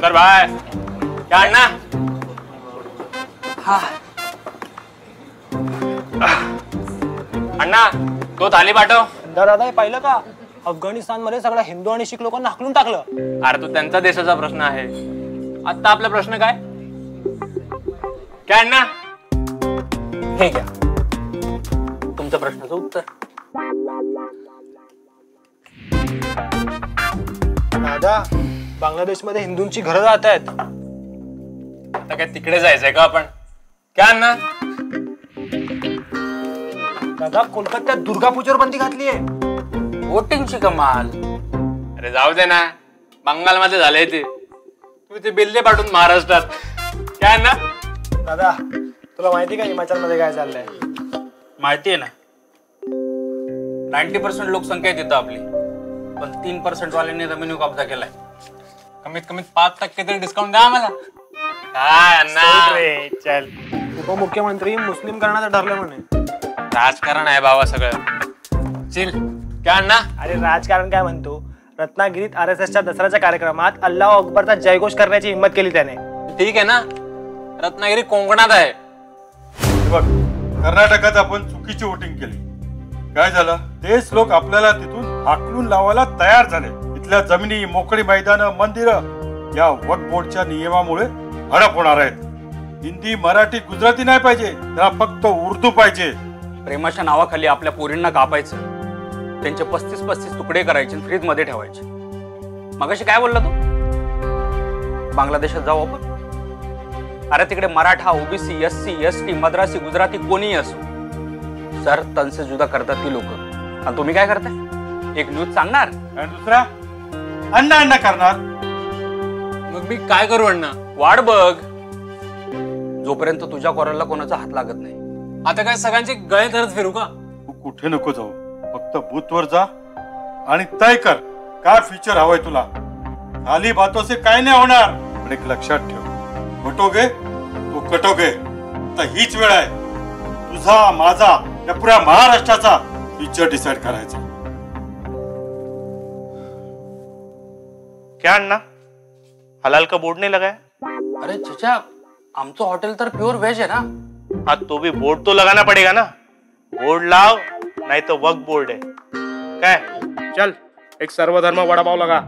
शंकर भाई क्या अन्ना? हाँ अण्णा तो थाली पाठव. दादा पाहिलं का? अफगाणिस्तान मध्ये सगळ्या हिंदू आणि शीख लोकांना हाकलून टाकलं. अरे तो त्यांचा देशाचा प्रश्न आहे. आता आपला प्रश्न काय? काय अण्णा? हे घ्या तुमच्या प्रश्नाचं उत्तर. दादा बांगलादेशमध्ये हिंदूंची घरं जात आहेत. आता काय तिकडे जायचंय का आपण? क्या अण्णा? दादा कोलकात्यात दुर्गा पूजेवर बंदी घातली आहे. वोटिंगची कमाल. अरे जाऊ दे ना, बंगालमध्ये झालंय ते. तू ते बिल्ले पाठवून महाराष्ट्रात. क्या अण्णा? दादा तुला माहिती का हिमाचल मध्ये काय चाललंय? माहिती आहे ना. 90% लोकसंख्या आहे तिथं आपली, पण 3% वाल्यांनी जमिनी कब्जा केलाय. कमीत कमी 5% तरी डिस्काउंट द्या आम्हाला. काय अण्णा? चल उपमुख्यमंत्री मुस्लिम करण्याचं ठरलं म्हणे. राजकारण आहे बाबा सगळं. चिल. क्या अण्णा? अरे राजकारण काय म्हणतो? रत्नागिरीत RSSच्या दसऱ्याच्या कार्यक्रमात अल्लाह अकबरचा जयघोष करण्याची हिंमत केली त्याने. ठीक आहे ना, रत्नागिरी कोकणात आहे. बघ कर्नाटकात आपण चुकीची वोटिंग केली. काय झालं? तेच लोक आपल्याला तिथून हाकलून लावायला तयार झाले. इथल्या जमिनी, मोकळी मैदानं, मंदिरं या वक्फ बोर्डच्या नियमामुळे हडप होणार आहेत. हिंदी, मराठी, गुजराती नाही पाहिजे, त्याला फक्त उर्दू पाहिजे. प्रेमाच्या नावाखाली आपल्या पोरींना कापायचं, त्यांचे 35 तुकडे करायचे, फ्रीज मध्ये ठेवायचे. मगाशी काय बोलला तू? बांगलादेशात जाऊ आपण? अरे तिकडे Maratha, OBC, SC, ST, Madrasi, Gujarati कोणीही असो, सर तन से जुदा करतात ती लोक. आणि तुम्ही काय करताय? एक न्यूज सांगणार आणि दुसरा अण्णा अण्णा करणार. मग मी काय करू अण्णा? वाट बघ जोपर्यंत तुझ्या कोराला कोणाचा हात लागत नाही. आता काय सगळ्यांचे गळे धरत फिरू का? तू कुठे नको जाऊ, फक्त बूथवर जा आणि तय कर काय फीचर हवंय तुला. खाली बातों से काय नाही होणार. पण एक लक्षात ठेव, कटोगे तो कटोगे. आता हीच वेळ आहे तुझा, माझा, या पुऱ्या महाराष्ट्राचा फीचर डिसाइड करायचा. क्या अन्ना, हलाल का बोर्ड नहीं लगाया? अरे चचा, आमचं हॉटेल तर प्योर वेज आहे ना. हाँ तो भी बोर्ड तो लगाना पड़ेगा ना. बोर्ड लाओ नहीं तो वक्फ बोर्ड है. क्या है? चल एक सर्वधर्म वड़ा पाव लगा.